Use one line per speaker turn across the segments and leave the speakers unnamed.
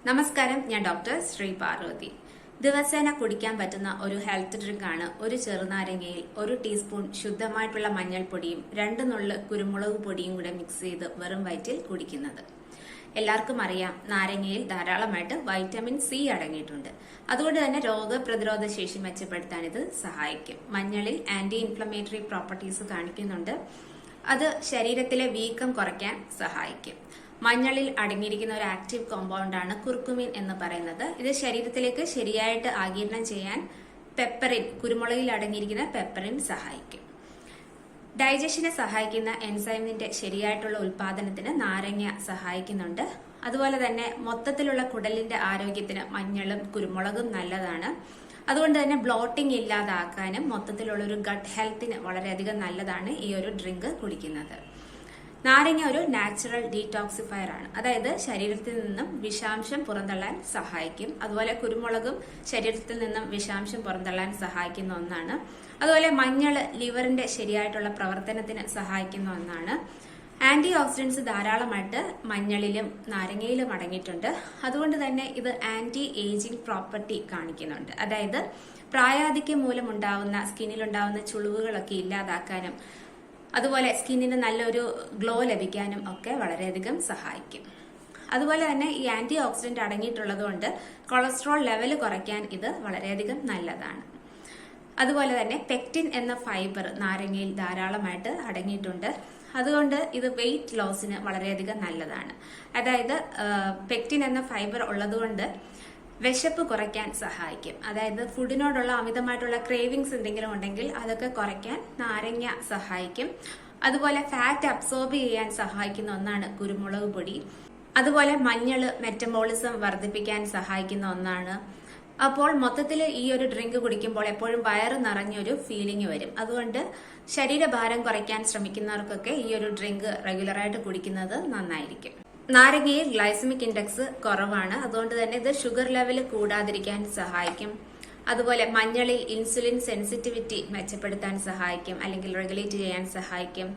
നമസ്കാരം, ഞാൻ ഡോക്ടർ ശ്രീ പാർവതി. ദിവസേന കുടിക്കാൻ പറ്റുന്ന ഒരു ഹെൽത്ത് ഡ്രിങ്ക് ആണ് ഒരു ചെറുനാരങ്ങയിൽ 1 ടീസ്പൂൺ ശുദ്ധമായിട്ടുള്ള മഞ്ഞൾപ്പൊടിയും 2 നുള്ള് കുരുമുളക് പൊടിയും കൂടെ മിക്സ് ചെയ്ത് വെറും വയറ്റിൽ കുടിക്കുന്നത്. എല്ലാവർക്കും അറിയാം, നാരങ്ങയിൽ ധാരാളമായിട്ട് വൈറ്റമിൻ സി അടങ്ങിയിട്ടുണ്ട്. അതുകൊണ്ട് തന്നെ രോഗപ്രതിരോധ ശേഷി മെച്ചപ്പെടുത്താൻ ഇത് സഹായിക്കും. മഞ്ഞളിൽ ആന്റി ഇൻഫ്ലമേറ്ററി പ്രോപ്പർട്ടീസ് കാണിക്കുന്നുണ്ട്. അത് ശരീരത്തിലെ വീക്കം കുറയ്ക്കാൻ സഹായിക്കും. മഞ്ഞളിൽ അടങ്ങിയിരിക്കുന്ന ഒരു ആക്റ്റീവ് കോമ്പൗണ്ടാണ് കുർക്കുമിൻ എന്ന് പറയുന്നത്. ഇത് ശരീരത്തിലേക്ക് ശരിയായിട്ട് ആഗിരണം ചെയ്യാൻ പെപ്പറിൻ, കുരുമുളകിൽ അടങ്ങിയിരിക്കുന്ന പെപ്പറിൻ സഹായിക്കും. ഡൈജഷനെ സഹായിക്കുന്ന എൻസൈമിന്റെ ശരിയായിട്ടുള്ള ഉൽപാദനത്തിന് നാരങ്ങ സഹായിക്കുന്നുണ്ട്. അതുപോലെ തന്നെ മൊത്തത്തിലുള്ള കുടലിന്റെ ആരോഗ്യത്തിന് മഞ്ഞളും കുരുമുളകും നല്ലതാണ്. അതുകൊണ്ട് തന്നെ ബ്ലോട്ടിംഗ് ഇല്ലാതാക്കാനും മൊത്തത്തിലുള്ള ഒരു ഗട്ട് ഹെൽത്തിന് വളരെയധികം നല്ലതാണ് ഈ ഒരു ഡ്രിങ്ക് കുടിക്കുന്നത്. നാരങ്ങ ഒരു നാച്ചുറൽ ഡീടോക്സിഫയർ ആണ്. അതായത് ശരീരത്തിൽ നിന്നും വിഷാംശം പുറന്തള്ളാൻ സഹായിക്കും. അതുപോലെ കുരുമുളകും ശരീരത്തിൽ നിന്നും വിഷാംശം പുറന്തള്ളാൻ സഹായിക്കുന്ന ഒന്നാണ്. അതുപോലെ മഞ്ഞള് ലിവറിന്റെ ശരിയായിട്ടുള്ള പ്രവർത്തനത്തിന് സഹായിക്കുന്ന ഒന്നാണ്. ആന്റി ഓക്സിഡൻസ് ധാരാളമായിട്ട് മഞ്ഞളിലും നാരങ്ങയിലും അടങ്ങിയിട്ടുണ്ട്. അതുകൊണ്ട് തന്നെ ഇത് ആന്റി ഏജിംഗ് പ്രോപ്പർട്ടി കാണിക്കുന്നുണ്ട്. അതായത് പ്രായാധിക്യം മൂലമുണ്ടാവുന്ന സ്കിന്നിലുണ്ടാവുന്ന ചുളിവുകളൊക്കെ ഇല്ലാതാക്കാനും അതുപോലെ സ്കിന്നിന് നല്ലൊരു ഗ്ലോ ലഭിക്കാനും ഒക്കെ വളരെയധികം സഹായിക്കും. അതുപോലെ തന്നെ ഈ ആന്റി ഓക്സിഡന്റ് അടങ്ങിയിട്ടുള്ളത് കൊണ്ട് കൊളസ്ട്രോൾ ലെവൽ കുറയ്ക്കാൻ ഇത് വളരെയധികം നല്ലതാണ്. അതുപോലെ തന്നെ പെക്റ്റിൻ എന്ന ഫൈബർ നാരങ്ങയിൽ ധാരാളമായിട്ട് അടങ്ങിയിട്ടുണ്ട്. അതുകൊണ്ട് ഇത് വെയിറ്റ് ലോസിന് വളരെയധികം നല്ലതാണ്. അതായത് പെക്റ്റിൻ എന്ന ഫൈബർ ഉള്ളതുകൊണ്ട് വിശപ്പ് കുറയ്ക്കാൻ സഹായിക്കും. അതായത് ഫുഡിനോടുള്ള അമിതമായിട്ടുള്ള ക്രേവിങ്സ് എന്തെങ്കിലും ഉണ്ടെങ്കിൽ അതൊക്കെ കുറയ്ക്കാൻ നാരങ്ങ സഹായിക്കും. അതുപോലെ ഫാറ്റ് അബ്സോർബ് ചെയ്യാൻ സഹായിക്കുന്ന ഒന്നാണ് കുരുമുളക് പൊടി. അതുപോലെ മഞ്ഞള് മെറ്റബോളിസം വർദ്ധിപ്പിക്കാൻ സഹായിക്കുന്ന ഒന്നാണ്. അപ്പോൾ മൊത്തത്തിൽ ഈ ഒരു ഡ്രിങ്ക് കുടിക്കുമ്പോൾ എപ്പോഴും വയറ് നിറഞ്ഞൊരു ഫീലിംഗ് വരും. അതുകൊണ്ട് ശരീരഭാരം കുറയ്ക്കാൻ ശ്രമിക്കുന്നവർക്കൊക്കെ ഈ ഒരു ഡ്രിങ്ക് റെഗുലറായിട്ട് കുടിക്കുന്നത് നന്നായിരിക്കും. നാരങ്ങയിൽ ഗ്ലൈസമിക് ഇൻഡെക്സ് കുറവാണ്. അതുകൊണ്ട് തന്നെ ഇത് ഷുഗർ ലെവൽ കൂടാതിരിക്കാൻ സഹായിക്കും. അതുപോലെ മഞ്ഞളിൽ ഇൻസുലിൻ സെൻസിറ്റിവിറ്റി മെച്ചപ്പെടുത്താൻ സഹായിക്കും, അല്ലെങ്കിൽ റെഗുലേറ്റ് ചെയ്യാൻ സഹായിക്കും.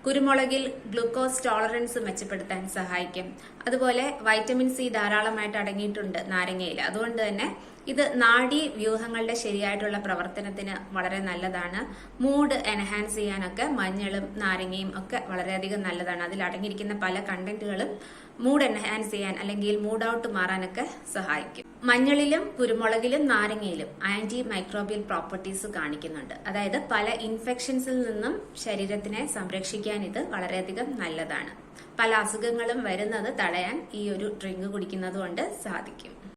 കുരുമുളകിൽ ഗ്ലൂക്കോസ് ടോളറൻസ് മെച്ചപ്പെടുത്താൻ സഹായിക്കും. അതുപോലെ വൈറ്റമിൻ സി ധാരാളമായിട്ട് അടങ്ങിയിട്ടുണ്ട് നാരങ്ങയിൽ. അതുകൊണ്ട് തന്നെ ഇത് നാഡീ വ്യൂഹങ്ങളുടെ ശരിയായിട്ടുള്ള പ്രവർത്തനത്തിന് വളരെ നല്ലതാണ്. മൂഡ് എൻഹാൻസ് ചെയ്യാനൊക്കെ മഞ്ഞളും നാരങ്ങയും ഒക്കെ വളരെയധികം നല്ലതാണ്. അതിൽ അടങ്ങിയിരിക്കുന്ന പല കണ്ടന്റുകളും മൂഡ് എൻഹാൻസ് ചെയ്യാൻ അല്ലെങ്കിൽ മൂഡ് ഔട്ട് മാറാനൊക്കെ സഹായിക്കും. മഞ്ഞളിലും കുരുമുളകിലും നാരങ്ങയിലും ആന്റി മൈക്രോബിയൽ പ്രോപ്പർട്ടീസ് കാണിക്കുന്നുണ്ട്. അതായത് പല ഇൻഫെക്ഷൻസിൽ നിന്നും ശരീരത്തിനെ സംരക്ഷിക്കാൻ ഇത് വളരെയധികം നല്ലതാണ്. പല അസുഖങ്ങളും വരുന്നത് തടയാൻ ഈ ഒരു ഡ്രിങ്ക് കുടിക്കുന്നത് കൊണ്ട് സാധിക്കും.